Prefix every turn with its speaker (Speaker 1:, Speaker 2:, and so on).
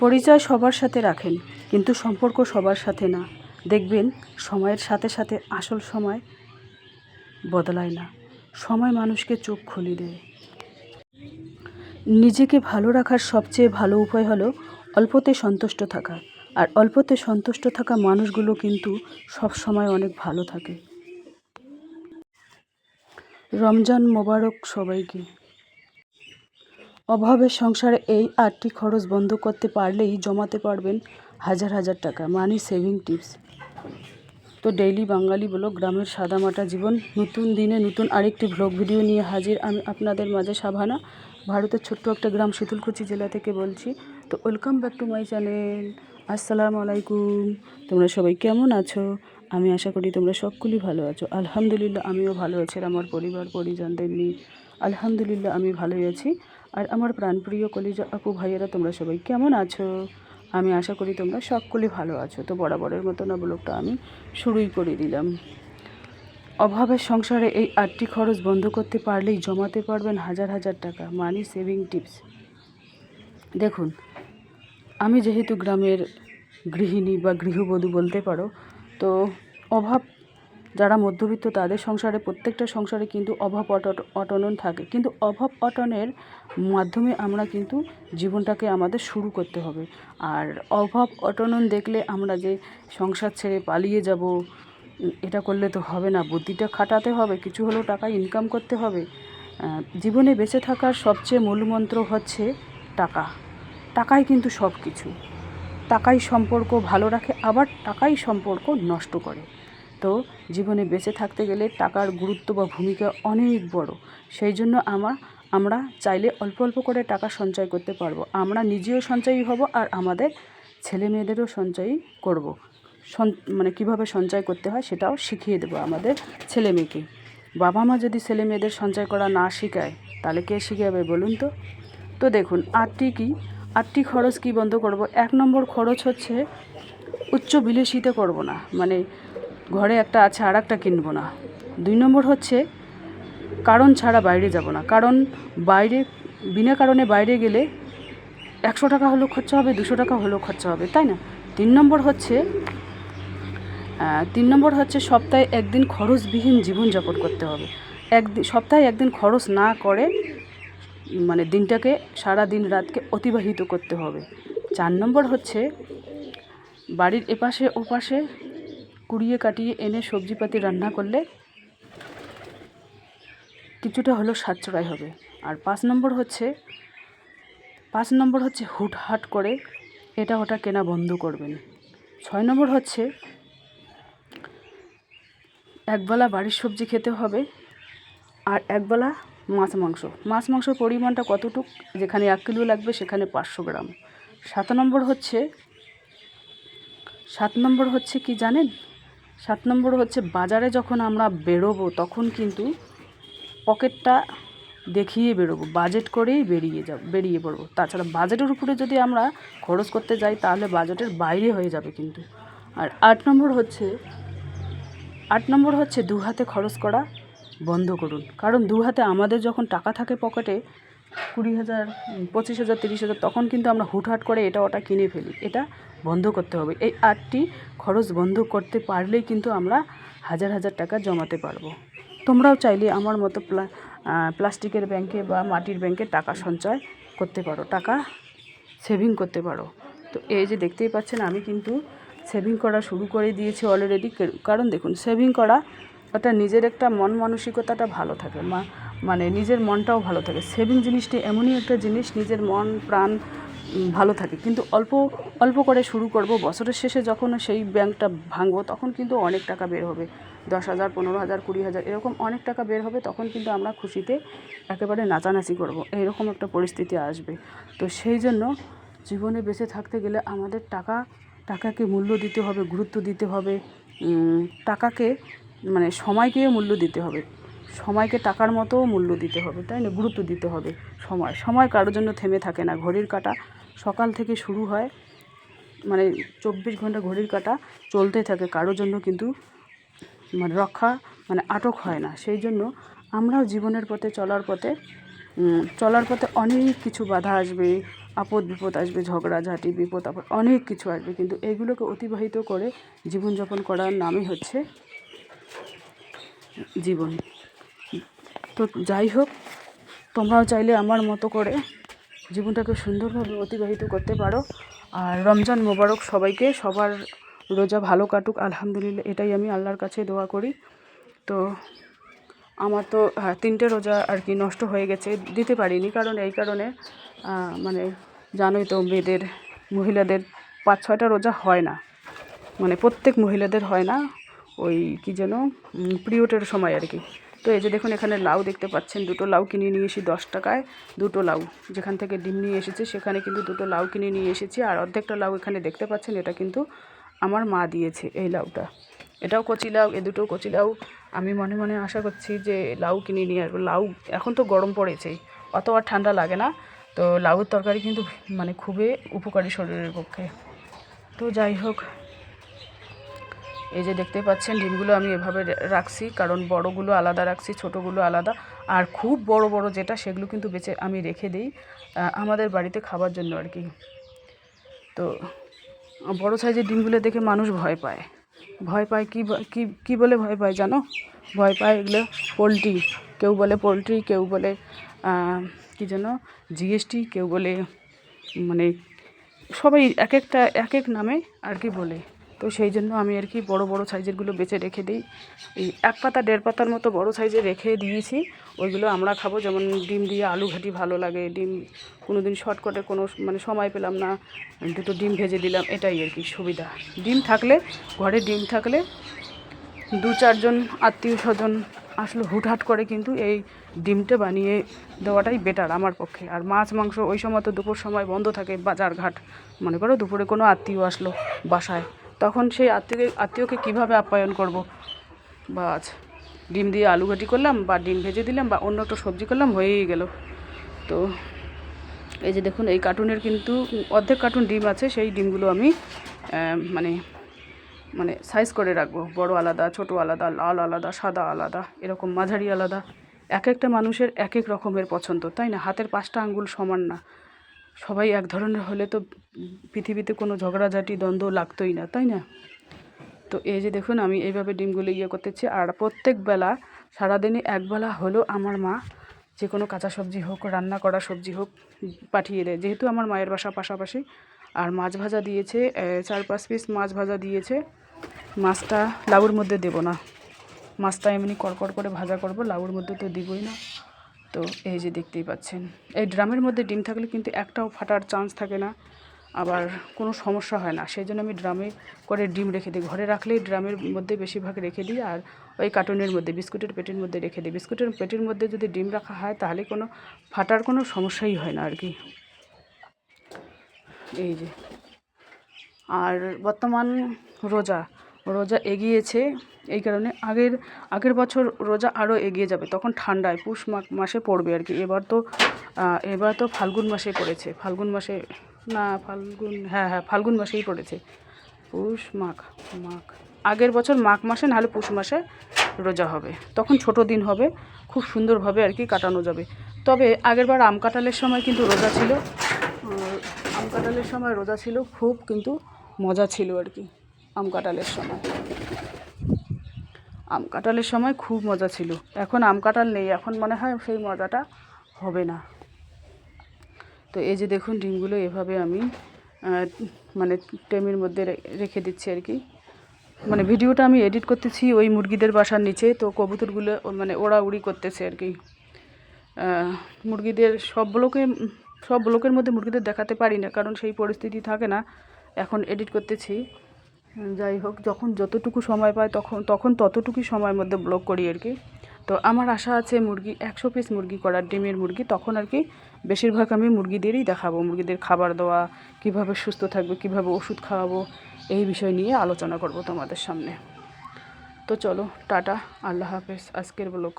Speaker 1: পরিচয় সবার সাথে রাখেন, কিন্তু সম্পর্ক সবার সাথে না। দেখবেন সময়ের সাথে সাথে আসল সময় বদলায় না, সময় মানুষকে চোখ খুলে দেয়। নিজেকে ভালো রাখার সবচেয়ে ভালো উপায় হলো অল্পতে সন্তুষ্ট থাকা। আর অল্পতে সন্তুষ্ট থাকা মানুষগুলো কিন্তু সব সময় অনেক ভালো থাকে। রমজান মোবারক সবাইকে। অভাবের সংসারে এই 8টি খরচ বন্ধ করতে পারলেই জমাতে পারবেন হাজার হাজার টাকা। মানি সেভিং টিপস। তো ডেইলি বাঙালি ব্লগ, গ্রামের সাদামাটা জীবন। নতুন দিনে নতুন আরেকটি ব্লগ ভিডিও নিয়ে হাজির আমি আপনাদের মাঝে সাভানা, ভারতের ছোট্ট একটা গ্রাম শীতলকুচি জেলা থেকে বলছি। তো welcome back to my channel. আসসালামু আলাইকুম। তোমরা সবাই কেমন আছো? আমি আশা করি তোমরা সকলেই ভালো আছো। আলহামদুলিল্লাহ আমিও ভালো আছি, আমার পরিবার পরিজনদের নিয়ে আলহামদুলিল্লাহ আমি ভালোই আছি। আর আমার প্রাণপ্রিয় কলিজা আপু ভাইয়েরা তোমরা সবাই কেমন আছো? আমি আশা করি তোমরা সকলেই ভালো আছো। তো বরাবরের মতো না ব্লগটা আমি শুরুই করে দিলাম। অভাবের সংসারে এই 8টি খরচ বন্ধ করতে পারলেই জমাতে পারবেন হাজার হাজার টাকা। মানি সেভিং টিপস। দেখুন, আমি যেহেতু গ্রামের গৃহিণী বা গৃহবধূ বলতে পারো, তো অভাব যারা মধ্যবিত্ত তাদের সংসারে, প্রত্যেকটা সংসারে কিন্তু অভাব অটনন থাকে, কিন্তু অভাব অটনের মাধ্যমে আমরা কিন্তু জীবনটাকে আমাদের শুরু করতে হবে। আর অভাব অটনন দেখলে আমরা যে সংসার ছেড়ে পালিয়ে যাব, এটা করলে তো হবে না। বুদ্ধিটা খাটাতে হবে, কিছু হলেও টাকা ইনকাম করতে হবে। জীবনে বেঁচে থাকার সবচেয়ে মূলমন্ত্র হচ্ছে টাকা। টাকাই কিন্তু সব কিছু। টাকাই সম্পর্ক ভালো রাখে, আবার টাকাই সম্পর্ক নষ্ট করে। তো জীবনে বেঁচে থাকতে গেলে টাকার গুরুত্ব বা ভূমিকা অনেক বড়। সেই জন্য আমরা চাইলে অল্প অল্প করে টাকা সঞ্চয় করতে পারবো। আমরা নিজেও সঞ্চয়ী হব, আর আমাদের ছেলে মেয়েদেরও সঞ্চয়ী করব। মানে কীভাবে সঞ্চয় করতে হয় সেটাও শিখিয়ে দেবো আমাদের ছেলে মেয়েকে। বাবা মা যদি ছেলে মেয়েদের সঞ্চয় করা না শেখায়, তাহলে কে শিখাবে বলুন তো? তো দেখুন, 8টি খরচ কি বন্ধ করব। 1 নম্বর খরচ হচ্ছে উচ্চ বিলাসিতা করব না, মানে ঘরে একটা আছে আর একটা কিনবো না। 2 নম্বর হচ্ছে কারণ ছাড়া বাইরে যাব না, কারণ বিনা কারণে বাইরে গেলে 100 টাকা হলেও খরচা হবে, 200 টাকা হলেও খরচা হবে, তাই না? 3 নম্বর হচ্ছে সপ্তাহে একদিন খরচবিহীন জীবনযাপন করতে হবে। সপ্তাহে একদিন খরচ না করে মানে দিনটাকে, সারা দিন রাতকে অতিবাহিত করতে হবে। 4 নম্বর হচ্ছে বাড়ির এপাশে ওপাশে কুড়িয়ে কাটিয়ে এনে সবজিপাতি রান্না করলে কিছুটা হলেও সাশ্রয় হবে। আর 5 নম্বর হচ্ছে হুটহাট করে এটা ওটা কেনা বন্ধ করবেন। 6 নম্বর হচ্ছে একবেলা বাড়ির সবজি খেতে হবে, আর একবেলা মাছ মাংসর পরিমাণটা কতটুক, যেখানে 1 কিলো লাগবে সেখানে 500 গ্রাম। 7 নম্বর হচ্ছে কি জানেন? 7 নম্বর হচ্ছে বাজারে যখন আমরা বেরোবো তখন কিন্তু পকেটটা দেখিয়ে বেরোবো, বাজেট করেই বেরিয়ে পড়বো। তাছাড়া বাজেটের উপরে যদি আমরা খরচ করতে যাই তাহলে বাজেটের বাইরে হয়ে যাবে কিন্তু। আর 8 নম্বর হচ্ছে 2 হাতে খরচ করা বন্ধ করুন। কারণ 2 হাতে আমাদের যখন টাকা থাকে পকেটে 20,000, 25,000, 30,000, তখন কিন্তু আমরা হুটহাট করে এটা ওটা কিনে ফেলি। এটা বন্ধ করতে হবে। এই 8টি খরচ বন্ধ করতে পারলেই কিন্তু আমরা হাজার হাজার টাকা জমাতে পারবো। তোমরাও চাইলে আমার মতো প্লাস্টিকের ব্যাংকে বা মাটির ব্যাংকে টাকা সঞ্চয় করতে পারো, টাকা সেভিং করতে পারো। তো এই যে দেখতেই পাচ্ছেন, আমি কিন্তু সেভিং করা শুরু করে দিয়েছি অলরেডি। কারণ দেখুন, সেভিং করা ওটা নিজের একটা মন মানসিকতাটা ভালো থাকে, মানে নিজের মনটাও ভালো থাকে। সেভিং জিনিসটি এমনই একটা জিনিস, নিজের মন প্রাণ ভালো থাকে। কিন্তু অল্প অল্প করে শুরু করব, বছরের শেষে যখন সেই ব্যাংকটা ভাঙবো তখন কিন্তু অনেক টাকা বের হবে। 10,000, 15,000, 20,000 এরকম অনেক টাকা বের হবে। তখন কিন্তু আমরা খুশিতে একেবারে নাচানাচি করব, এইরকম একটা পরিস্থিতি আসবে। তো সেই জন্য জীবনে বেঁচে থাকতে গেলে আমাদের টাকাকে মূল্য দিতে হবে, গুরুত্ব দিতে হবে। টাকাকে মানে সময়কেও মূল্য দিতে হবে, সময়কে টাকার মতোও মূল্য দিতে হবে, তাই না? গুরুত্ব দিতে হবে। সময় কারোর জন্য থেমে থাকে না। ঘড়ির কাঁটা সকাল থেকে শুরু হয়, মানে 24 ঘন্টা ঘড়ির কাঁটা চলতে থাকে, কারোর জন্য কিন্তু আটক হয় না। সেই জন্য আমরাও জীবনের পথে চলার পথে অনেক কিছু বাধা আসবে, আপদ বিপদ আসবে, ঝগড়াঝাটি বিপদ আপদ অনেক কিছু আসবে, কিন্তু এইগুলোকে অতিবাহিত করে জীবনযাপন করার নামই হচ্ছে জীবন। তো যাই হোক, তোমরাও চাইলে আমার মতো করে জীবনটাকে সুন্দরভাবে অতিবাহিত করতে পারো। আর রমজান মোবারক সবাইকে, সবার রোজা ভালো কাটুক আলহামদুলিল্লাহ, এটাই আমি আল্লাহর কাছে দোয়া করি। তো আমার তো 3টে রোজা আর কি নষ্ট হয়ে গেছে, দিতে পারিনি, কারণ এই কারণে মানে জানোই তো মেয়েদের, মহিলাদের 5-6টা রোজা হয় না, মানে প্রত্যেক মহিলাদের হয় না, ওই কী যেন পিরিয়ডের সময় আর কি। তো এই যে দেখুন এখানে লাউ দেখতে পাচ্ছেন, 2টো লাউ কিনে নিয়ে এসেছি 10 টাকায়, 2টো লাউ, যেখান থেকে ডিম নিয়ে এসেছে সেখানে কিন্তু 2টো লাউ কিনে নিয়ে এসেছি। আর অর্ধেকটা লাউ এখানে দেখতে পাচ্ছেন, এটা কিন্তু আমার মা দিয়েছে এই লাউটা, এটাও কচি লাউ, এ দুটো কচি লাউ। আমি মনে মনে আশা করছি যে লাউ কিনে নিয়ে আসবো। লাউ এখন তো গরম পড়েছেই, অত আর ঠান্ডা লাগে না, তো লাউয়ের তরকারি কিন্তু মানে খুবই উপকারী শরীরের পক্ষে। তো যাই হোক, এই যে দেখতে পাচ্ছেন ডিমগুলো আমি এভাবে রাখছি, কারণ বড়গুলো আলাদা রাখছি, ছোটোগুলো আলাদা, আর খুব বড় বড় যেটা সেগুলো কিন্তু বেঁচে আমি রেখে দিই আমাদের বাড়িতে খাবার জন্য আর কি। তো বড় সাইজের ডিমগুলো দেখে মানুষ ভয় পায়, কি বলে ভয় পায় জানো? ভয় পায় এগুলো পোলট্রি, কেউ বলে পোলট্রি, কেউ বলে কী যেন জিএসটি, কেউ বলে মানে সবাই এক এক নামে আর কি বলে। তো সেই জন্য আমি আর কি বড় বড় সাইজেরগুলো বেছে রেখে দিই, এই 1 পাতা 1.5 পাতার মতো বড় সাইজে রেখে দিয়েছি। ওইগুলো আমরা খাবো, যেমন ডিম দিয়ে আলু ঘাটি ভালো লাগে, ডিম কোনো দিন শর্টকাটে কোনো মানে সময় পেলাম না, 2টো ডিম ভেজে দিলাম, এটাই আর কি সুবিধা। ডিম থাকলে, ঘরে ডিম থাকলে 2-4 জন আত্মীয় স্বজন আসলে হুটহাট করে কিন্তু এই ডিমটা বানিয়ে দেওয়াটাই বেটার আমার পক্ষে। আর মাছ মাংস ওই সময় তো দুপুর সময় বন্ধ থাকে বাজার ঘাট, মনে করো দুপুরে কোনো আত্মীয় আসলো বাসায়, তখন সেই আত্মীয়কে কীভাবে আপ্যায়ন করব? বাস ডিম দিয়ে আলু ঘাটি করলাম, বা ডিম ভেজে দিলাম, বা অন্য একটা সবজি করলাম, হয়েই গেল। তো এই যে দেখুন এই কার্টুনের কিন্তু অর্ধেক কার্টুন ডিম আছে, সেই ডিমগুলো আমি মানে সাইজ করে রাখবো, বড় আলাদা, ছোট আলাদা, লাল আলাদা, সাদা আলাদা, এরকম মাঝারি আলাদা। এক একটা মানুষের এক এক রকমের পছন্দ, তাই না? হাতের 5টা আঙ্গুল সমান না, সবাই এক ধরনের হলে তো পৃথিবীতে কোনো ঝগড়াঝাটি দ্বন্দ্ব লাগতোই না, তাই না? তো এই যে দেখুন আমি এইভাবে ডিমগুলো করতেছি। আর প্রত্যেক বেলা, সারাদিনে একবেলা হলেও আমার মা যে কোনো কাঁচা সবজি হোক, রান্না করা সবজি হোক পাঠিয়ে দেয়, যেহেতু আমার মায়ের বাসা পাশাপাশি। আর মাছ ভাজা দিয়েছে, 4-5 পিস মাছ ভাজা দিয়েছে। মাছটা লাউর মধ্যে দেব না, মাছটা এমনি কড়কড় করে ভাজা করব, লাউর মধ্যে তো দিবই না। তো এই যে দেখতেই পাচ্ছেন, এই ড্রামের মধ্যে ডিম থাকলে কিন্তু একটাও ফাটার চান্স থাকে না, আবার কোনো সমস্যা হয় না, সেই জন্য আমি ড্রামে করে ডিম রেখে দিই। ঘরে রাখলে ড্রামের মধ্যে বেশিরভাগ রেখে দিই, আর ওই কার্টুনের মধ্যে, বিস্কুটের পেটির মধ্যে রেখে দিই। বিস্কুটের পেটির মধ্যে যদি ডিম রাখা হয় তাহলে কোনো ফাটার কোনো সমস্যাই হয় না আর কি। এই যে, আর বর্তমান রোজা এগিয়েছে, এই কারণে আগের বছর রোজা আরও এগিয়ে যাবে, তখন ঠান্ডায় পুষ মাসে পড়বে আর কি। এবার তো ফাল্গুন মাসে পড়েছে, ফাল্গুন মাসে না, ফাল্গুন মাসেই পড়েছে, পুষ মাঘ। আগের বছর মাঘ মাসে, নাহলে পুষ মাসে রোজা হবে, তখন ছোট দিন হবে, খুব সুন্দরভাবে আর কি কাটানো যাবে। তবে আগেরবার আম কাঁঠালের সময় কিন্তু রোজা ছিল, আম কাঁঠালের সময় রোজা ছিল, খুব কিন্তু মজা ছিল আর কি। আম কাঁঠালের সময় খুব মজা ছিল, এখন আম কাঁঠাল নেই, এখন মনে হয় সেই মজাটা হবে না। তো এই যে দেখুন ডিমগুলো এভাবে আমি মানে টেমের মধ্যে রেখে দিচ্ছি আর কি। মানে ভিডিওটা আমি এডিট করতেছি ওই মুরগিদের বাসার নিচে, তো কবুতরগুলো মানে ওড়াউড়ি করতেছে আর কি। মুরগিদের সব ব্লকের মধ্যে মুরগিদের দেখাতে পারি না, কারণ সেই পরিস্থিতি থাকে না, এখন এডিট করতেছি। যাই হোক, যখন যতটুকু সময় পাই তখন ততটুকুই সময়ের মধ্যে ব্লগ করি আর কি। তো আমার আশা আছে 100 পিস মুরগি করার, ডিমের মুরগি, তখন আর কি বেশিরভাগ আমি মুরগিদেরই দেখাবো, মুরগিদের খাবার দেওয়া, কিভাবে সুস্থ থাকবে, কিভাবে ওষুধ খাওয়াবো, এই বিষয় নিয়ে আলোচনা করব তোমাদের সামনে। তো চলো টাটা, আল্লাহ হাফেজ, আজকের ব্লগ।